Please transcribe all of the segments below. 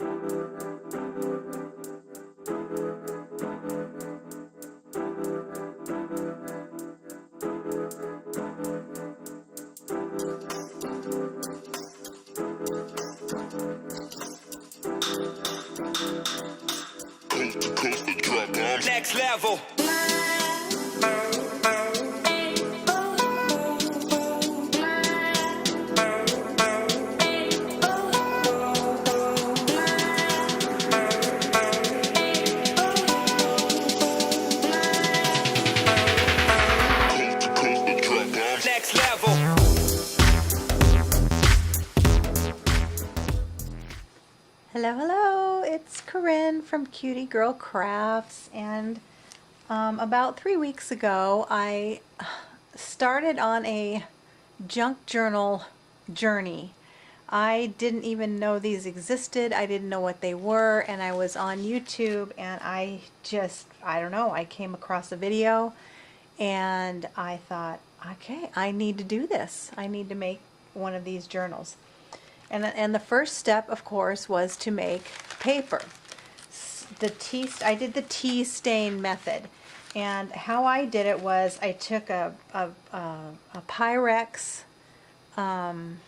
Next level. Next level. Hello, hello, it's Corinne from Cutie Girl Crafts, and about 3 weeks ago I started on a junk journal journey. I didn't even know these existed, I didn't know what they were, and I was on YouTube and I don't know, I came across a video and I thought, okay, I need to do this. I need to make one of these journals. And the first step, of course, was to make paper. I did the tea stain method, and how I did it was I took a Pyrex, one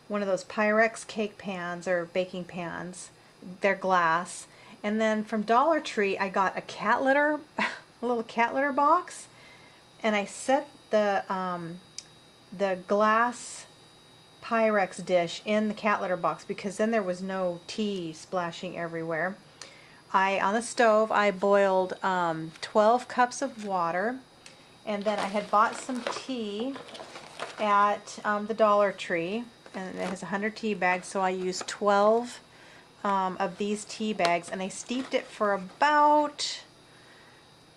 of those Pyrex cake pans or baking pans. They're glass, and then from Dollar Tree I got a cat litter, a little cat litter box, and I set the glass Pyrex dish in the cat litter box because then there was no tea splashing everywhere. On the stove I boiled 12 cups of water, and then I had bought some tea at the Dollar Tree, and it has 100 tea bags, so I used 12 of these tea bags, and I steeped it for about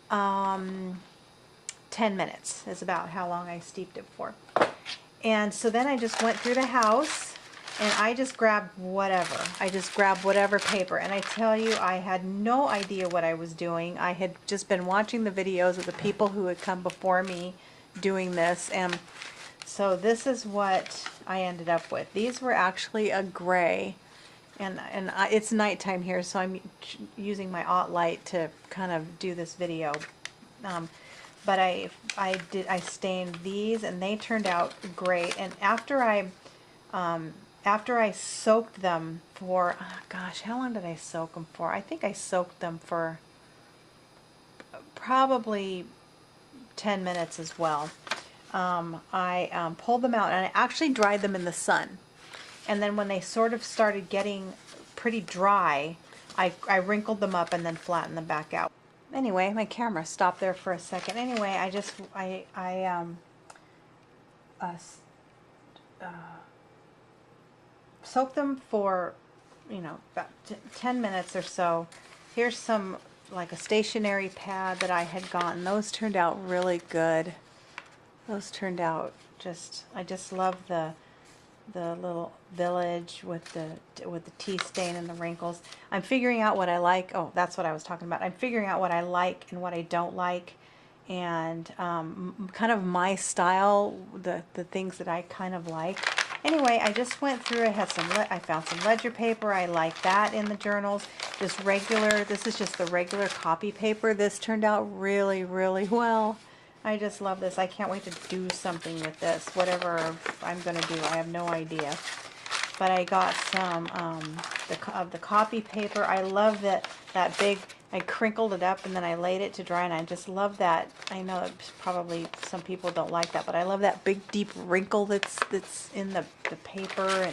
10 minutes is about how long I steeped it for. And so then I just went through the house and I just grabbed whatever. I just grabbed whatever paper. And I tell you, I had no idea what I was doing. I had just been watching the videos of the people who had come before me doing this. And so this is what I ended up with. These were actually a gray. And it's nighttime here, so I'm using my light to kind of do this video. But I stained these and they turned out great. And after I soaked them for, oh gosh, how long did I soak them for? I think I soaked them for probably 10 minutes as well. I pulled them out and I actually dried them in the sun. And then when they sort of started getting pretty dry, I wrinkled them up and then flattened them back out. Anyway, my camera stopped there for a second. Anyway, I soaked them for, about 10 minutes or so. Here's some, like a stationery pad that I had gotten. Those turned out really good. Those turned out I just love the little village with the tea stain and the wrinkles. I'm figuring out what I like. Oh, that's what I was talking about. I'm figuring out what I like and what I don't like, and kind of my style, the things that I kind of like. Anyway, I just went through. I found some ledger paper. I like that in the journals. This is just the regular copy paper. This turned out really, really well. I just love this. I can't wait to do something with this. Whatever I'm going to do, I have no idea. But I got some of the copy paper. I love that big, I crinkled it up and then I laid it to dry, and I just love that. I know that probably some people don't like that, but I love that big deep wrinkle that's in the paper.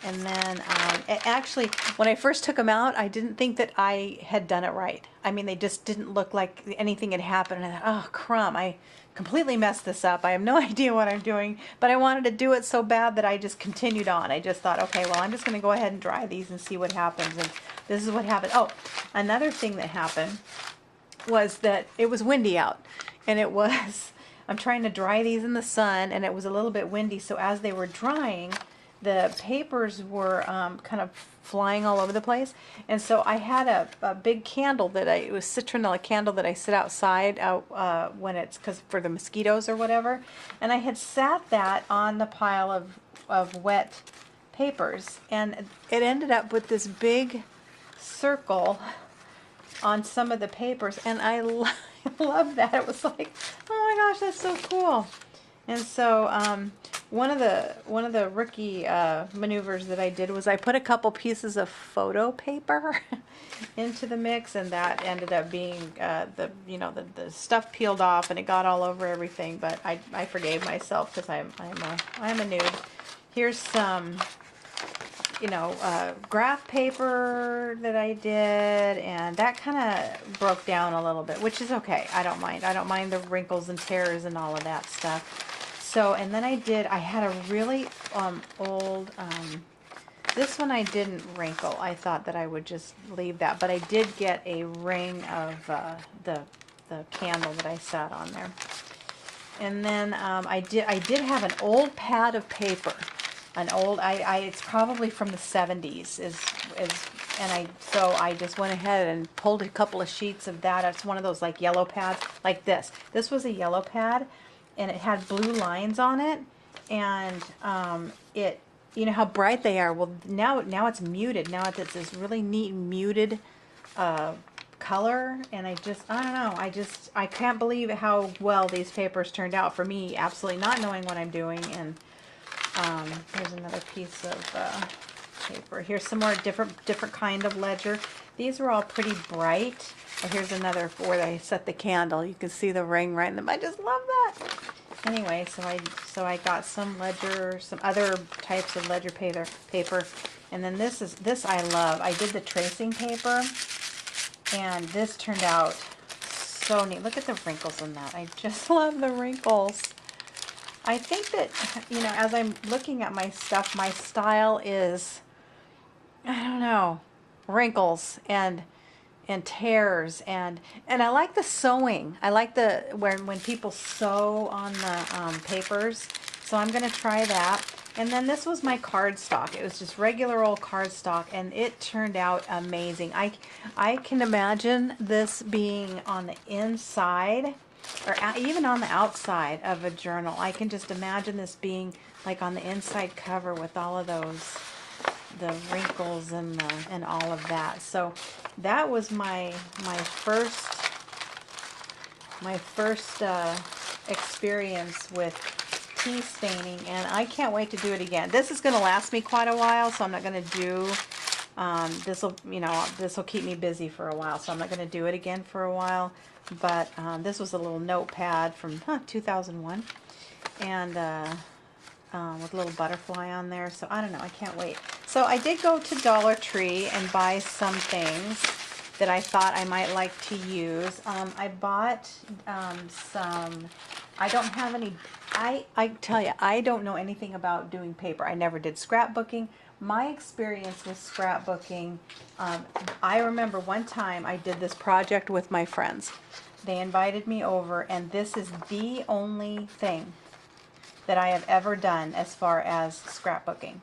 And then actually, when I first took them out, I didn't think that I had done it right. I mean, they just didn't look like anything had happened. And I thought, oh, crumb, I completely messed this up. I have no idea what I'm doing. But I wanted to do it so bad that I just continued on. I just thought, okay, well, I'm just going to go ahead and dry these and see what happens. And this is what happened. Oh, another thing that happened was that it was windy out. And I'm trying to dry these in the sun, and it was a little bit windy. So as they were drying, the papers were kind of flying all over the place, and so I had a big candle it was citronella candle that I sit outside when it's for the mosquitoes or whatever, and I had sat that on the pile of wet papers, and it ended up with this big circle on some of the papers, and I love that. It was like, oh my gosh, that's so cool. And so one of the rookie maneuvers that I did was I put a couple pieces of photo paper into the mix, and that ended up being the stuff peeled off and it got all over everything. But I forgave myself because I'm a noob. Here's some graph paper that I did, and that kind of broke down a little bit, which is okay. I don't mind. I don't mind the wrinkles and tears and all of that stuff. So, and then I had a really old, this one I didn't wrinkle. I thought that I would just leave that, but I did get a ring of the candle that I sat on there. And then I did have an old pad of paper. An old, it's probably from the 70s, so I just went ahead and pulled a couple of sheets of that. It's one of those like yellow pads, like this. This was a yellow pad, and it had blue lines on it, and you know how bright they are. Well, now it's muted. Now it's this really neat muted color, and I don't know. I can't believe how well these papers turned out for me, absolutely not knowing what I'm doing. And here's another piece of paper. Here's some more different kind of ledger. These were all pretty bright. Oh, here's another where I set the candle. You can see the ring right in them. I just love that. Anyway, so I got some ledger, some other types of ledger paper, and then this I love. I did the tracing paper, and this turned out so neat. Look at the wrinkles in that. I just love the wrinkles. I think that, as I'm looking at my stuff, my style is, I don't know, wrinkles and tears, and I like the sewing. I like when people sew on the papers. So I'm gonna try that. And then this was my cardstock. It was just regular old cardstock, and it turned out amazing. I can imagine this being on the inside, or even on the outside of a journal. I can just imagine this being like on the inside cover with all of those, the wrinkles and all of that. So that was my first experience with tea staining, and I can't wait to do it again. This is going to last me quite a while, so I'm not going to do this will keep me busy for a while, so I'm not going to do it again for a while. But this was a little notepad from 2001, and with a little butterfly on there. So I don't know, I can't wait. So I did go to Dollar Tree and buy some things that I thought I might like to use. I bought some, I don't have any, I tell you, I don't know anything about doing paper. I never did scrapbooking. My experience with scrapbooking, I remember one time I did this project with my friends. They invited me over, and this is the only thing that I have ever done as far as scrapbooking.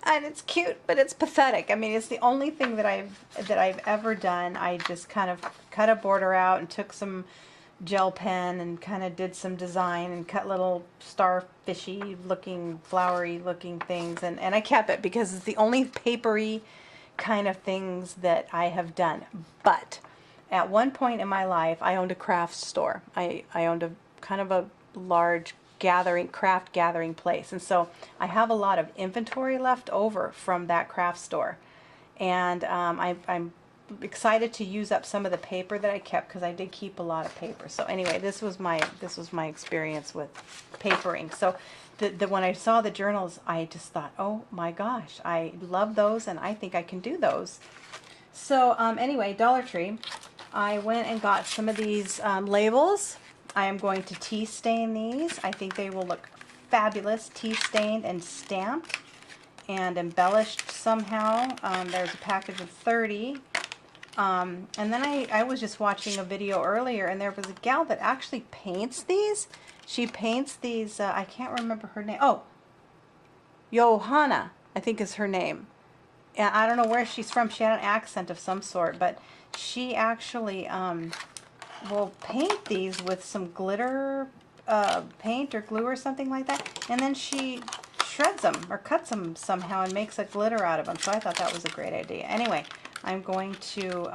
And it's cute, but it's pathetic. I mean, it's the only thing that I've ever done. I just kind of cut a border out and took some gel pen and kind of did some design and cut little starfishy looking, flowery looking things, and I kept it because it's the only papery kind of things that I have done. But at one point in my life, I owned a craft store. I owned a kind of a large craft gathering place, and so I have a lot of inventory left over from that craft store, and I'm excited to use up some of the paper that I kept, because I did keep a lot of paper. So anyway, this was my experience with papering. So when I saw the journals, I just thought, oh my gosh, I love those, and I think I can do those. So anyway, Dollar Tree, I went and got some of these labels. I am going to tea stain these. I think they will look fabulous, tea stained and stamped and embellished somehow. There's a package of 30. And then I was just watching a video earlier, and there was a gal that actually paints these. She paints these, I can't remember her name. Oh, Johanna, I think is her name. And I don't know where she's from. She had an accent of some sort, but she actually will paint these with some glitter paint or glue or something like that. And then she shreds them or cuts them somehow and makes a glitter out of them. So I thought that was a great idea. Anyway, I'm going to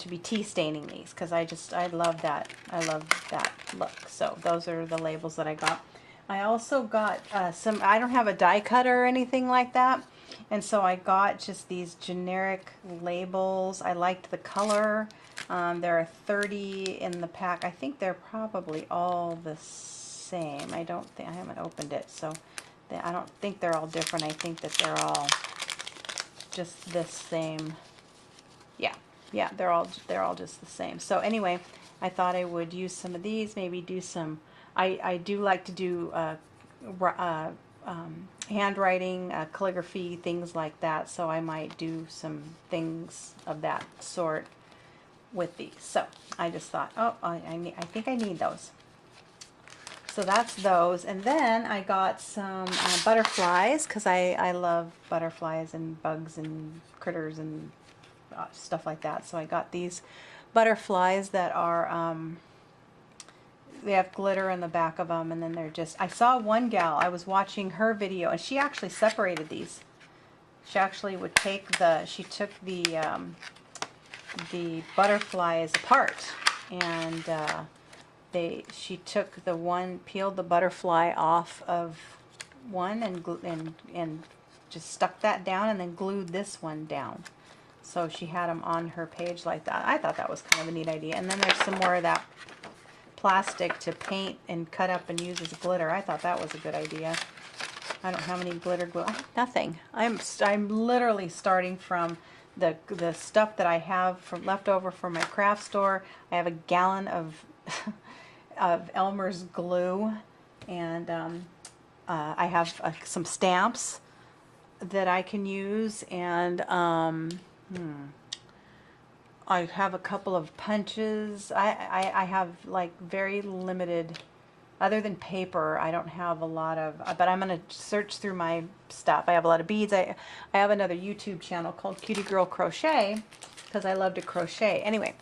be tea staining these because I love that. I love that look. So those are the labels that I got. I also got some, I don't have a die cutter or anything like that. And so I got just these generic labels. I liked the color. There are 30 in the pack. I think they're probably all the same. I haven't opened it, so I don't think they're all different. I think that they're all just the same. Yeah, they're all just the same. So anyway, I thought I would use some of these, maybe do some, I do like to do handwriting, calligraphy, things like that. So I might do some things of that sort with these. So I just thought, oh, I think I need those. So that's those. And then I got some butterflies because I love butterflies and bugs and critters and stuff like that. So I got these butterflies that are they have glitter in the back of them, and then they're just, I saw one gal, I was watching her video, and she actually separated these. She actually would take she took the butterflies apart, and she took the one, peeled the butterfly off of one and just stuck that down, and then glued this one down. So she had them on her page like that. I thought that was kind of a neat idea. And then there's some more of that plastic to paint and cut up and use as glitter. I thought that was a good idea. I don't have any glitter glue. I have nothing. I'm literally starting from the stuff that I have from left over from my craft store. I have a gallon of of Elmer's glue, and I have some stamps that I can use, and I have a couple of punches. I have like very limited, other than paper, I don't have a lot of, but I'm going to search through my stuff. I have a lot of beads. I have another YouTube channel called Cutie Girl Crochet because I love to crochet. Anyway,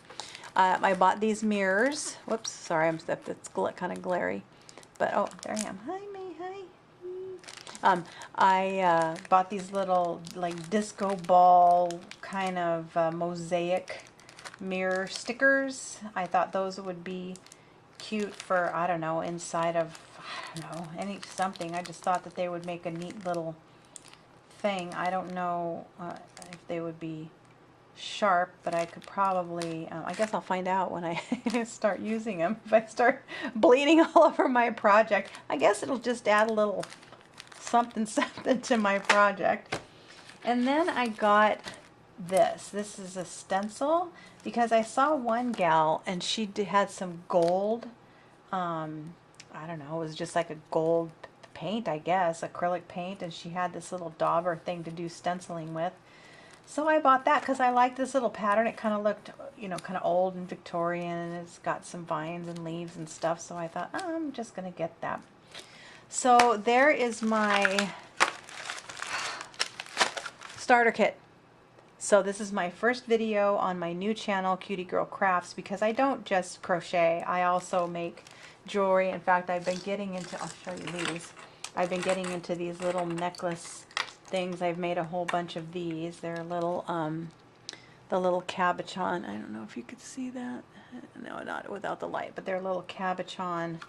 I bought these mirrors. Whoops, sorry, that's kind of glary. But, oh, there I am. Hi, May, hi. I bought these little like disco ball kind of mosaic mirror stickers. I thought those would be cute for, I don't know, inside of, I don't know, something. I just thought that they would make a neat little thing. I don't know if they would be sharp, but I could probably, I guess I'll find out when I start using them. If I start bleeding all over my project, I guess it'll just add a little something to my project. And then I got this. This is a stencil because I saw one gal and she had some gold, I don't know, it was just like a gold paint, I guess, acrylic paint, and she had this little dauber thing to do stenciling with. So I bought that because I liked this little pattern. It kind of looked, you know, kind of old and Victorian, and it's got some vines and leaves and stuff, so I thought, oh, I'm just going to get that. So there is my starter kit. So this is my first video on my new channel, Cutie Girl Crafts, because I don't just crochet. I also make jewelry. In fact, I've been getting into, I'll show you these. I've been getting into these little necklace things. I've made a whole bunch of these. They're little, the little cabochon. I don't know if you could see that. No, not without the light, but they're little cabochon.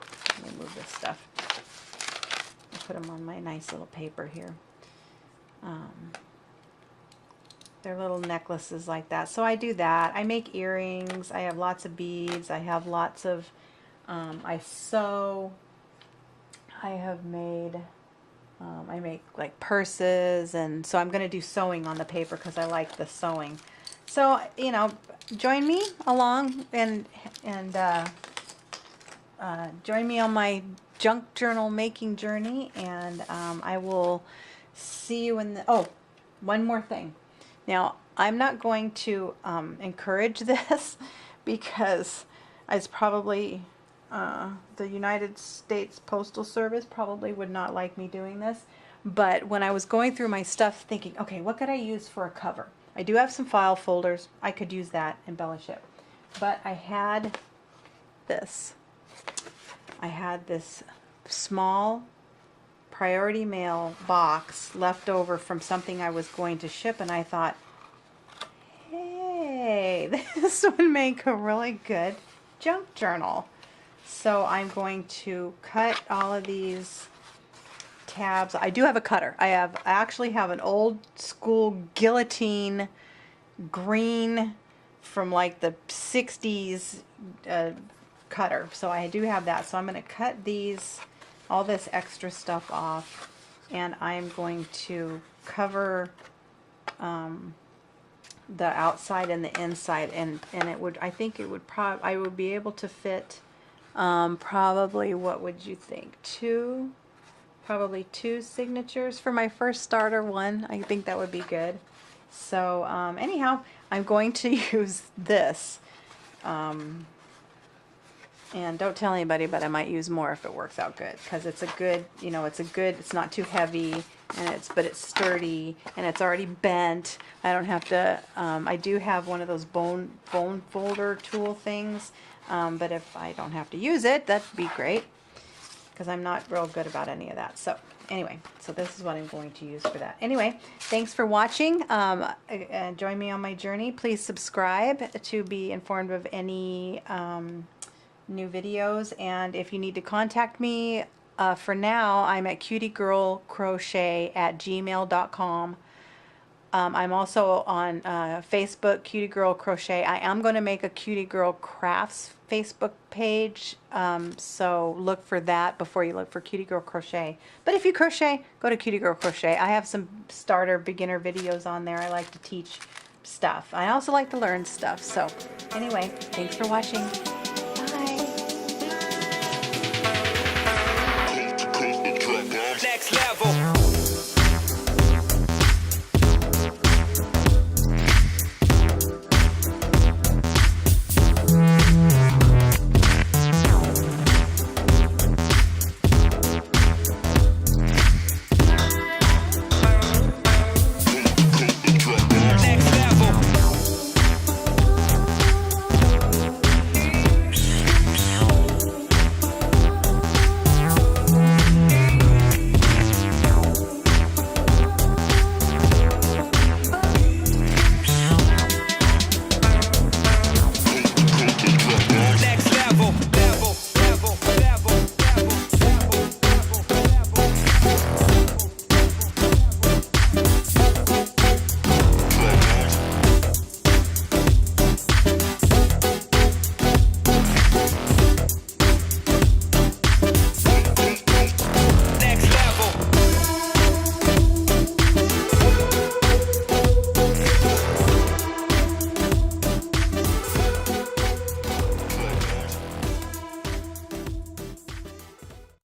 Let me move this stuff. I put them on my nice little paper here. They're little necklaces like that. So I do that. I make earrings. I have lots of beads. I have lots of, I sew. I have made, I make like purses, and so I'm going to do sewing on the paper because I like the sewing. So, you know, join me along and join me on my junk journal making journey, and I will see you in the, oh, one more thing. Now, I'm not going to encourage this because it's probably, the United States Postal Service probably would not like me doing this. But when I was going through my stuff thinking, okay, what could I use for a cover? I do have some file folders. I could use that, embellish it. But I had this. I had this small priority mail box left over from something I was going to ship, and I thought, hey, this would make a really good junk journal. So I'm going to cut all of these tabs. I do have a cutter. I actually have an old school guillotine green from like the 60s cutter. So I do have that. So I'm going to cut all this extra stuff off, and I'm going to cover the outside and the inside, and I think it would I would be able to fit probably, what would you think, probably two signatures for my first starter one. I think that would be good. So anyhow, I'm going to use this, and don't tell anybody, but I might use more if it works out good, because it's a good, it's not too heavy, and but it's sturdy, and it's already bent. I don't have to, I do have one of those bone folder tool things, but if I don't have to use it, that'd be great, because I'm not real good about any of that. So anyway, so this is what I'm going to use for that. Anyway, thanks for watching. Join me on my journey. Please subscribe to be informed of any new videos, and if you need to contact me, for now I'm at cutiegirlcrochet@gmail.com. I'm also on Facebook, Cutie Girl Crochet. I am going to make a Cutie Girl Crafts Facebook page, so look for that before you look for Cutie Girl Crochet. But if you crochet, go to Cutie Girl Crochet. I have some starter beginner videos on there. I like to teach stuff. I also like to learn stuff. So anyway, thanks for watching.